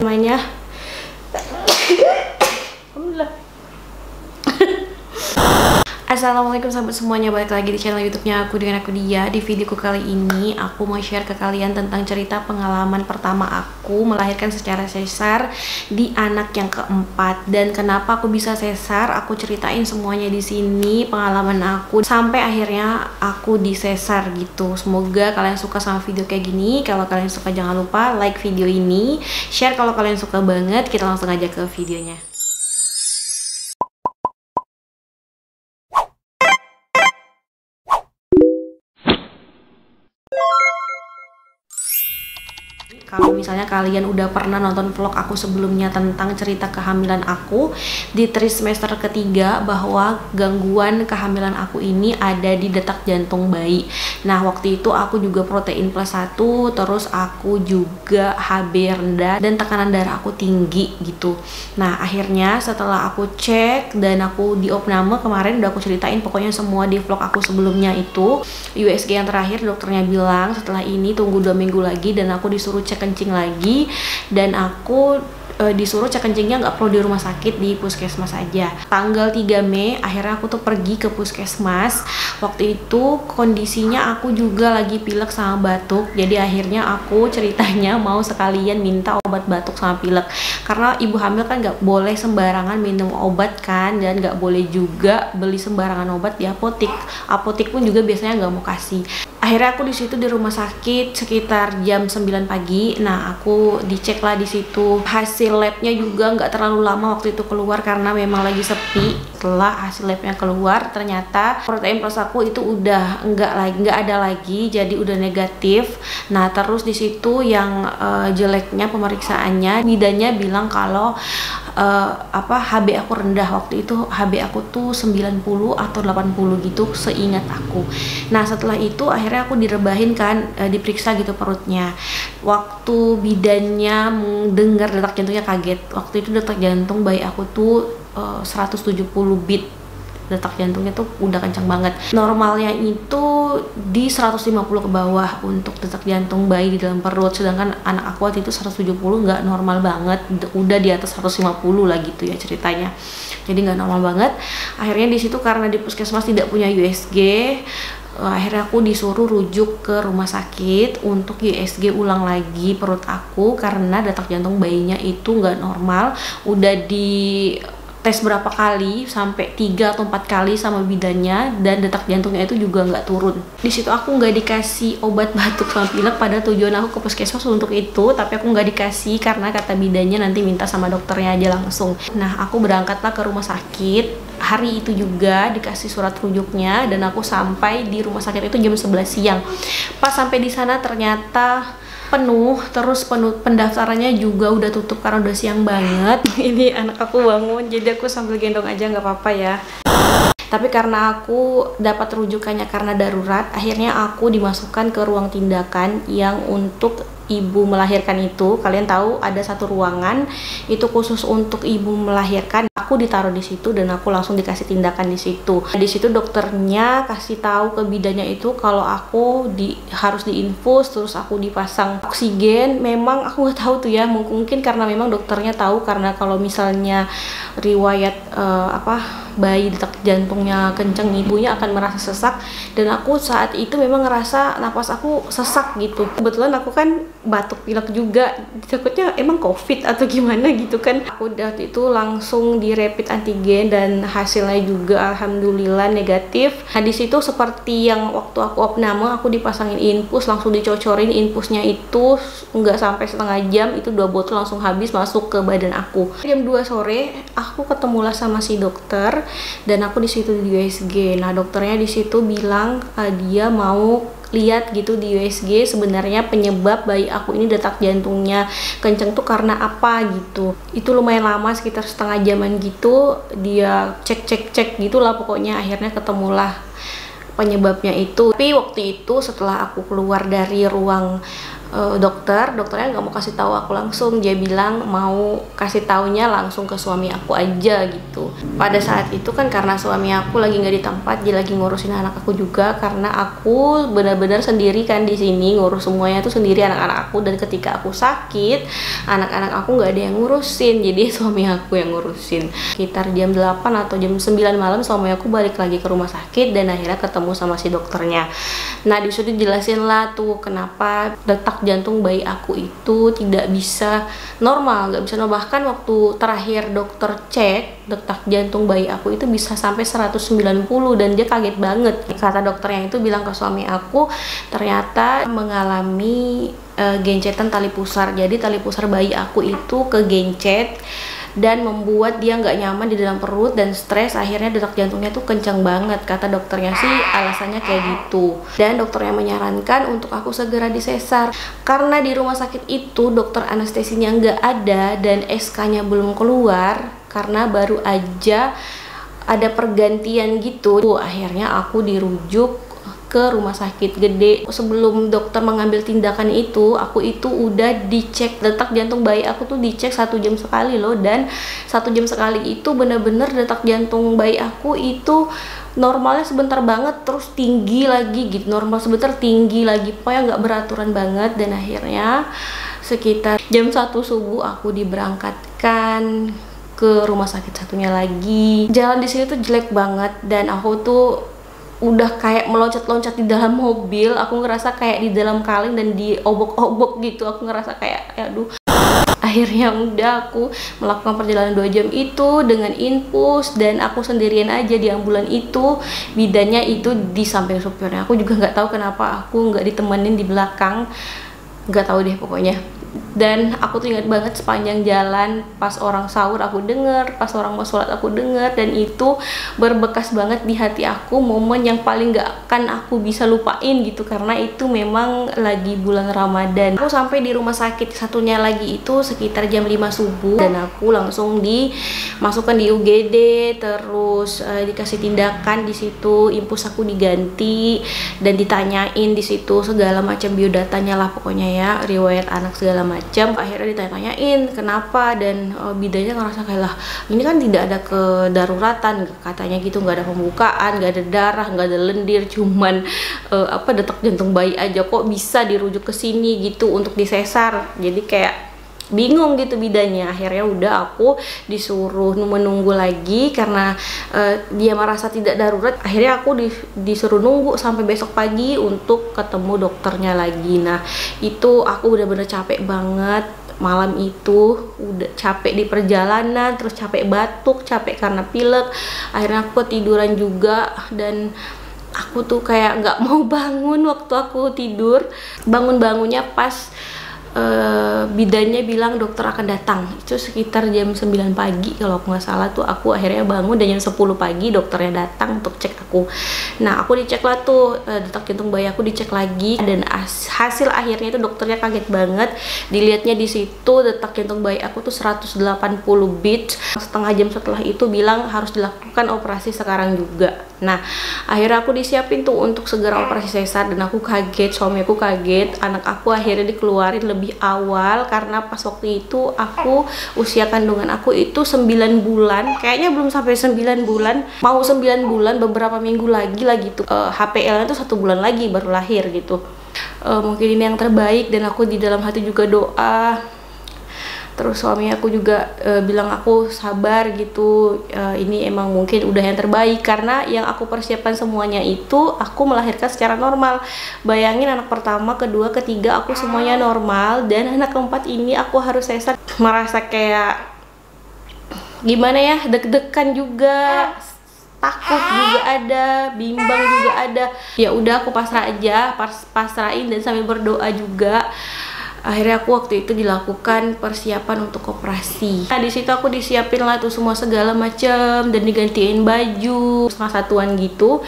namanya. Alhamdulillah. Assalamualaikum sahabat semuanya, balik lagi di channel YouTube-nya aku dengan aku Dia. Di videoku kali ini aku mau share ke kalian tentang cerita pengalaman pertama aku melahirkan secara sesar di anak yang keempat, dan kenapa aku bisa sesar. Aku ceritain semuanya di sini, pengalaman aku sampai akhirnya aku disesar gitu. Semoga kalian suka sama video kayak gini. Kalau kalian suka jangan lupa like video ini, share kalau kalian suka banget. Kita langsung aja ke videonya. Kalau misalnya kalian udah pernah nonton vlog aku sebelumnya tentang cerita kehamilan aku di trimester ketiga, bahwa gangguan kehamilan aku ini ada di detak jantung bayi. Nah, waktu itu aku juga protein plus 1, terus aku juga HB rendah dan tekanan darah aku tinggi gitu. Nah, akhirnya setelah aku cek dan aku di opname kemarin udah aku ceritain pokoknya semua di vlog aku sebelumnya itu. USG yang terakhir dokternya bilang setelah ini tunggu 2 minggu lagi, dan aku disuruh cek kencing lagi, dan aku disuruh cek kencingnya nggak perlu di rumah sakit, di puskesmas aja. Tanggal 3 Mei akhirnya aku tuh pergi ke puskesmas. Waktu itu kondisinya aku juga lagi pilek sama batuk, jadi akhirnya aku ceritanya mau sekalian minta obat batuk sama pilek, karena ibu hamil kan nggak boleh sembarangan minum obat kan, dan nggak boleh juga beli sembarangan obat di apotik. Apotik pun juga biasanya nggak mau kasih. Akhirnya aku di situ di rumah sakit sekitar jam 9 pagi. Nah, aku dicek lah di situ. Hasil labnya juga nggak terlalu lama waktu itu keluar karena memang lagi sepi. Setelah hasil labnya keluar, ternyata protein plus aku itu udah nggak ada lagi, jadi udah negatif. Nah, terus di situ yang jeleknya pemeriksaannya, bidannya bilang kalau HB aku rendah. Waktu itu HB aku tuh 90 atau 80 gitu seingat aku. Nah, setelah itu akhirnya aku direbahin kan, diperiksa gitu perutnya. Waktu bidannya dengar detak jantungnya kaget. Waktu itu detak jantung bayi aku tuh 170 beat. Detak jantungnya tuh udah kencang banget. Normalnya itu di 150 ke bawah untuk detak jantung bayi di dalam perut, sedangkan anak aku waktu itu 170, nggak normal banget, udah di atas 150 lah gitu ya ceritanya. Jadi nggak normal banget. Akhirnya di situ karena di puskesmas tidak punya USG, akhirnya aku disuruh rujuk ke rumah sakit untuk USG ulang lagi perut aku, karena detak jantung bayinya itu nggak normal. Udah di tes berapa kali, sampai 3 atau 4 kali sama bidannya, dan detak jantungnya itu juga nggak turun. Di situ aku nggak dikasih obat batuk sama pilek, pada tujuan aku ke puskesmas untuk itu, tapi aku nggak dikasih karena kata bidannya nanti minta sama dokternya aja langsung. Nah, aku berangkatlah ke rumah sakit. Hari itu juga dikasih surat rujuknya, dan aku sampai di rumah sakit itu jam 11 siang. Pas sampai di sana ternyata penuh, terus pendaftarannya juga udah tutup karena udah siang banget. Ini anak aku bangun, jadi aku sambil gendong aja nggak apa-apa ya. Tapi karena aku dapat rujukannya karena darurat, akhirnya aku dimasukkan ke ruang tindakan yang untuk ibu melahirkan itu. Kalian tahu ada satu ruangan itu khusus untuk ibu melahirkan. Aku ditaruh di situ dan aku langsung dikasih tindakan di situ. Di situ dokternya kasih tahu ke bidannya itu kalau aku harus diinfus, terus aku dipasang oksigen. Memang aku nggak tahu tuh ya, mungkin karena memang dokternya tahu, karena kalau misalnya riwayat bayi detak jantungnya kenceng, ibunya akan merasa sesak, dan aku saat itu memang ngerasa napas aku sesak gitu. Kebetulan aku kan batuk pilek juga, takutnya emang COVID atau gimana gitu kan. Aku waktu itu langsung di rapid antigen dan hasilnya juga alhamdulillah negatif. Nah, di situ seperti yang waktu aku opname, aku dipasangin infus, langsung dicocorin infusnya itu nggak sampai setengah jam, itu 2 botol langsung habis masuk ke badan aku. Jam 2 sore aku ketemulah sama si dokter, dan aku di situ di USG. Nah, dokternya di situ bilang dia mau lihat gitu di USG sebenarnya penyebab bayi aku ini detak jantungnya kenceng tuh karena apa gitu. Itu lumayan lama, sekitar setengah jaman gitu, dia cek gitulah pokoknya. Akhirnya ketemulah penyebabnya itu. Tapi waktu itu setelah aku keluar dari ruang dokternya nggak mau kasih tahu aku langsung. Dia bilang mau kasih taunya langsung ke suami aku aja gitu. Pada saat itu kan karena suami aku lagi nggak di tempat, dia lagi ngurusin anak aku juga, karena aku benar-benar sendiri kan di sini, ngurus semuanya tuh sendiri, anak-anak aku. Dan ketika aku sakit, anak-anak aku nggak ada yang ngurusin, jadi suami aku yang ngurusin. Sekitar jam 8 atau jam 9 malam suami aku balik lagi ke rumah sakit dan akhirnya ketemu sama si dokternya. Nah disitu jelasin lah tuh kenapa detak jantung bayi aku itu tidak bisa normal, nggak bisa normal. Bahkan waktu terakhir dokter cek detak jantung bayi aku itu bisa sampai 190 dan dia kaget banget. Kata dokternya itu bilang ke suami aku ternyata mengalami gencetan tali pusar. Jadi tali pusar bayi aku itu kegencet dan membuat dia nggak nyaman di dalam perut dan stres, akhirnya detak jantungnya tuh kencang banget. Kata dokternya sih alasannya kayak gitu, dan dokternya menyarankan untuk aku segera disesar karena di rumah sakit itu dokter anestesinya nggak ada dan SK-nya belum keluar karena baru aja ada pergantian gitu. Akhirnya aku dirujuk ke rumah sakit gede. Sebelum dokter mengambil tindakan itu, aku itu udah dicek detak jantung bayi aku tuh, dicek 1 jam sekali loh. Dan 1 jam sekali itu bener-bener detak jantung bayi aku itu normalnya sebentar banget, terus tinggi lagi gitu, normal sebentar tinggi lagi, pokoknya nggak beraturan banget. Dan akhirnya sekitar jam 1 subuh aku diberangkatkan ke rumah sakit satunya lagi. Jalan di sini tuh jelek banget dan aku tuh udah kayak meloncat-loncat di dalam mobil. Aku ngerasa kayak di dalam kaleng dan diobok-obok gitu. Aku ngerasa kayak aduh. Akhirnya udah aku melakukan perjalanan 2 jam itu dengan infus, dan aku sendirian aja di ambulan itu. Bidannya itu di samping supirnya. Aku juga nggak tahu kenapa aku nggak ditemenin di belakang, nggak tahu deh pokoknya. Dan aku tuh ingat banget sepanjang jalan, pas orang sahur aku denger, pas orang mau sholat aku denger, dan itu berbekas banget di hati aku, momen yang paling gak akan aku bisa lupain gitu, karena itu memang lagi bulan Ramadan. Aku sampai di rumah sakit satunya lagi itu sekitar jam 5 subuh dan aku langsung dimasukkan di UGD, terus dikasih tindakan di situ, infus aku diganti dan ditanyain di situ segala macam biodatanya lah pokoknya ya, riwayat anak segala macam. Akhirnya ditanya-tanyain kenapa, dan bidannya ngerasa kayak lah ini kan tidak ada kedaruratan katanya gitu, nggak ada pembukaan, nggak ada darah, nggak ada lendir, cuman detak jantung bayi aja kok bisa dirujuk ke sini gitu untuk disesar. Jadi kayak bingung gitu bidannya. Akhirnya udah aku disuruh menunggu lagi karena dia merasa tidak darurat. Akhirnya aku disuruh nunggu sampai besok pagi untuk ketemu dokternya lagi. Nah itu aku udah capek banget malam itu, udah capek di perjalanan, terus capek batuk, capek karena pilek. Akhirnya aku tiduran juga dan aku tuh kayak nggak mau bangun waktu aku tidur. Bangunnya pas bidannya bilang dokter akan datang, itu sekitar jam 9 pagi kalau aku nggak salah tuh. Aku akhirnya bangun dan jam 10 pagi dokternya datang untuk cek aku. Nah aku dicek lah tuh, detak jantung bayi aku dicek lagi, dan hasil akhirnya itu dokternya kaget banget. Dilihatnya di situ detak jantung bayi aku tuh 180 beats. Setengah jam setelah itu bilang harus dilakukan operasi sekarang juga. Nah akhirnya aku disiapin tuh untuk segera operasi sesar, dan aku kaget, suami aku kaget. Anak aku akhirnya dikeluarin lebih awal karena pas waktu itu aku usia kandungan aku itu 9 bulan, kayaknya belum sampai 9 bulan, mau 9 bulan beberapa minggu lagi lah gitu. HPL-nya tuh 1 bulan lagi baru lahir gitu. Mungkin ini yang terbaik, dan aku di dalam hati juga doa. Terus suami aku juga bilang aku sabar gitu, ini emang mungkin udah yang terbaik, karena yang aku persiapkan semuanya itu aku melahirkan secara normal. Bayangin anak pertama, kedua, ketiga aku semuanya normal, dan anak keempat ini aku harus sesar. Merasa kayak gimana ya, deg-degan juga, takut juga ada, bimbang juga ada. Ya udah aku pasrah aja, pasrahin dan sambil berdoa juga. Akhirnya aku waktu itu dilakukan persiapan untuk operasi. Nah di situ aku disiapin lah tuh semua segala macam, dan digantiin baju setengah satuan gitu.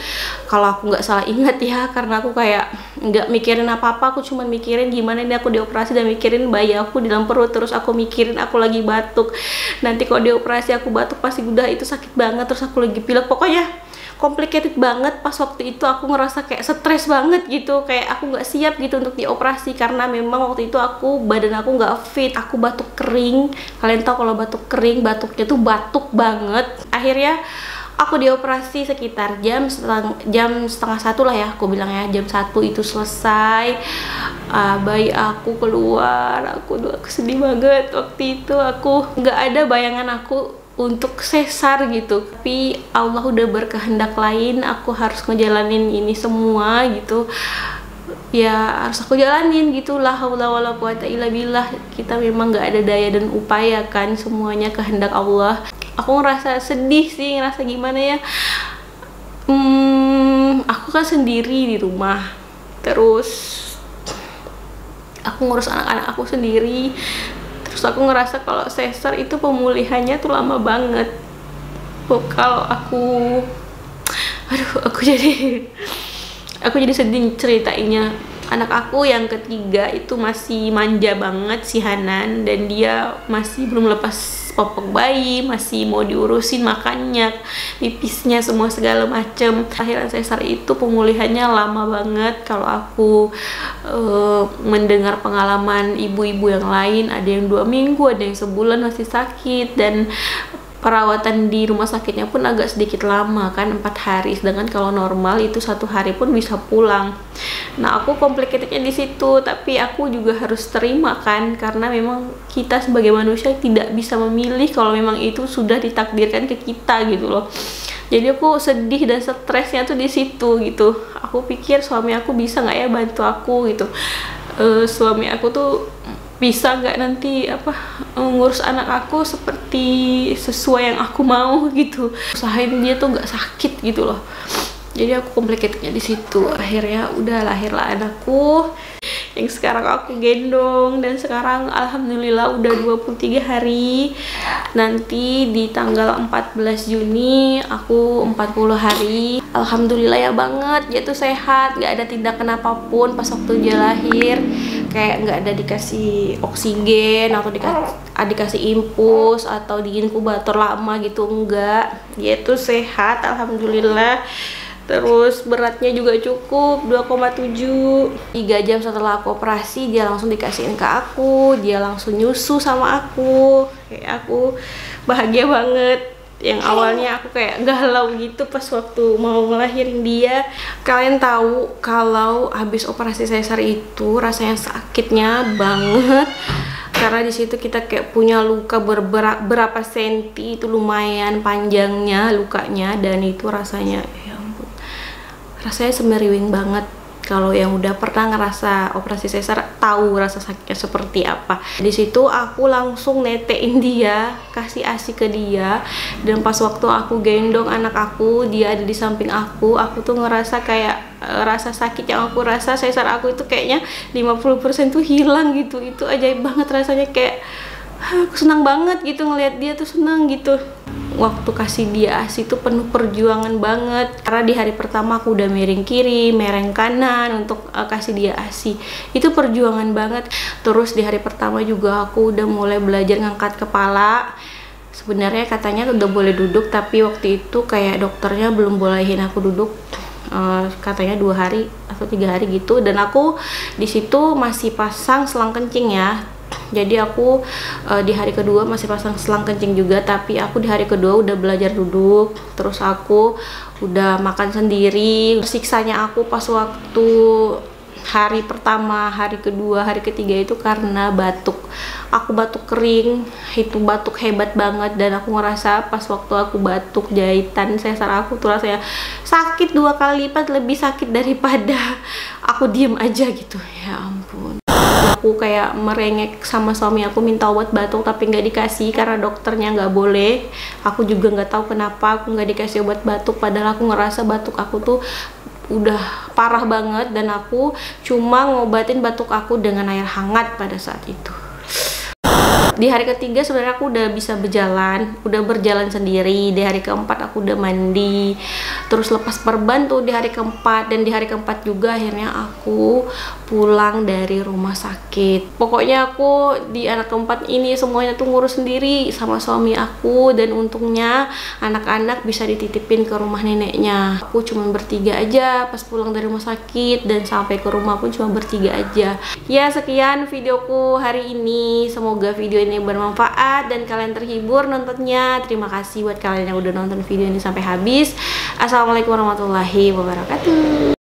Kalau aku nggak salah ingat ya, karena aku kayak nggak mikirin apa-apa, aku cuma mikirin gimana ini aku dioperasi, dan mikirin bayi aku di dalam perut. Terus aku mikirin aku lagi batuk, nanti kalau dioperasi aku batuk pasti udah itu sakit banget, terus aku lagi pilek. Pokoknya complicated banget. Pas waktu itu aku ngerasa kayak stres banget gitu, kayak aku nggak siap gitu untuk dioperasi, karena memang waktu itu badan aku nggak fit, aku batuk kering. Kalian tahu kalau batuk kering, batuknya tuh batuk banget. Akhirnya aku dioperasi sekitar jam setengah satu lah ya, aku bilang ya, jam 1 itu selesai. Bayi aku keluar, aku sedih banget waktu itu. Aku nggak ada bayangan aku untuk sesar gitu, tapi Allah udah berkehendak lain, aku harus ngejalanin ini semua gitu ya, harus aku jalanin gitu. La haula wala quwata illa billah, kita memang nggak ada daya dan upaya kan, semuanya kehendak Allah. Aku ngerasa sedih sih, ngerasa gimana ya, aku kan sendiri di rumah, terus aku ngurus anak-anak aku sendiri, terus aku ngerasa kalau sesar itu pemulihannya tuh lama banget. Kalau aku jadi sedih ceritainnya. Anak aku yang ketiga itu masih manja banget, si Hanan, dan dia masih belum lepas popok bayi, masih mau diurusin makannya, pipisnya, semua segala macem. Akhiran sesar itu pemulihannya lama banget. Kalau aku mendengar pengalaman ibu-ibu yang lain, ada yang 2 minggu, ada yang sebulan masih sakit, dan perawatan di rumah sakitnya pun agak sedikit lama kan, 4 hari, sedangkan kalau normal itu 1 hari pun bisa pulang. Nah, aku complicatednya di situ, tapi aku juga harus terima kan, karena memang kita sebagai manusia tidak bisa memilih kalau memang itu sudah ditakdirkan ke kita gitu loh. Jadi aku sedih dan stresnya tuh di situ gitu. Aku pikir suami aku bisa nggak ya bantu aku gitu. Suami aku tuh bisa nggak nanti ngurus anak aku seperti sesuai yang aku mau gitu, usahain dia tuh nggak sakit gitu loh. Jadi aku complicatednya di situ. Akhirnya udah lahirlah anakku yang sekarang aku gendong, dan sekarang alhamdulillah udah 23 hari. Nanti di tanggal 14 Juni aku 40 hari. Alhamdulillah ya banget, dia tuh sehat, nggak ada tindakan apapun pas waktu dia lahir, kayak nggak ada dikasih oksigen atau dikasih infus atau di inkubator lama gitu, enggak. Dia tuh sehat alhamdulillah. Terus beratnya juga cukup 2,7. 3 jam setelah aku operasi dia langsung dikasihin ke aku, dia langsung nyusu sama aku. Kayak aku bahagia banget. Yang awalnya aku kayak galau gitu pas waktu mau ngelahirin dia. Kalian tahu kalau habis operasi sesar itu rasanya sakitnya banget, karena di situ kita kayak punya luka berapa senti, itu lumayan panjangnya lukanya, dan itu rasanya semeriwing banget. Kalau yang udah pernah ngerasa operasi sesar tahu rasa sakitnya seperti apa. Di situ aku langsung netein dia, kasih ASI ke dia, dan pas waktu aku gendong anak aku, dia ada di samping aku tuh ngerasa kayak rasa sakit yang aku rasa sesar aku itu kayaknya 50% tuh hilang gitu. Itu ajaib banget rasanya, kayak aku senang banget gitu ngelihat dia tuh senang gitu. Waktu kasih dia ASI itu penuh perjuangan banget, karena di hari pertama aku udah miring kiri, miring kanan untuk kasih dia ASI. Itu perjuangan banget. Terus di hari pertama juga aku udah mulai belajar ngangkat kepala. Sebenarnya katanya udah boleh duduk, tapi waktu itu kayak dokternya belum bolehin aku duduk. Katanya 2 hari atau 3 hari gitu, dan aku di situ masih pasang selang kencing ya. Jadi aku di hari kedua masih pasang selang kencing juga, tapi aku di hari kedua udah belajar duduk. Terus aku udah makan sendiri. Siksanya aku pas waktu hari pertama, hari kedua, hari ketiga itu karena batuk. Aku batuk kering, itu batuk hebat banget, dan aku ngerasa pas waktu aku batuk jahitan sesar aku tuh rasanya sakit 2 kali lipat lebih sakit daripada aku diem aja gitu. Ya ampun. Aku kayak merengek sama suami aku minta obat batuk, tapi nggak dikasih karena dokternya nggak boleh. Aku juga nggak tahu kenapa aku nggak dikasih obat batuk, padahal aku ngerasa batuk aku tuh udah parah banget, dan aku cuma ngobatin batuk aku dengan air hangat pada saat itu. Di hari ketiga sebenarnya aku udah bisa udah berjalan sendiri. Di hari keempat aku udah mandi, terus lepas perban tuh di hari keempat. Dan di hari keempat juga akhirnya aku pulang dari rumah sakit. Pokoknya aku di anak keempat ini semuanya tuh ngurus sendiri sama suami aku, dan untungnya anak-anak bisa dititipin ke rumah neneknya. Aku cuma bertiga aja pas pulang dari rumah sakit, dan sampai ke rumah pun cuma bertiga aja. Ya, sekian videoku hari ini. Semoga video ini bermanfaat dan kalian terhibur nontonnya. Terima kasih buat kalian yang udah nonton video ini sampai habis. Assalamualaikum warahmatullahi wabarakatuh.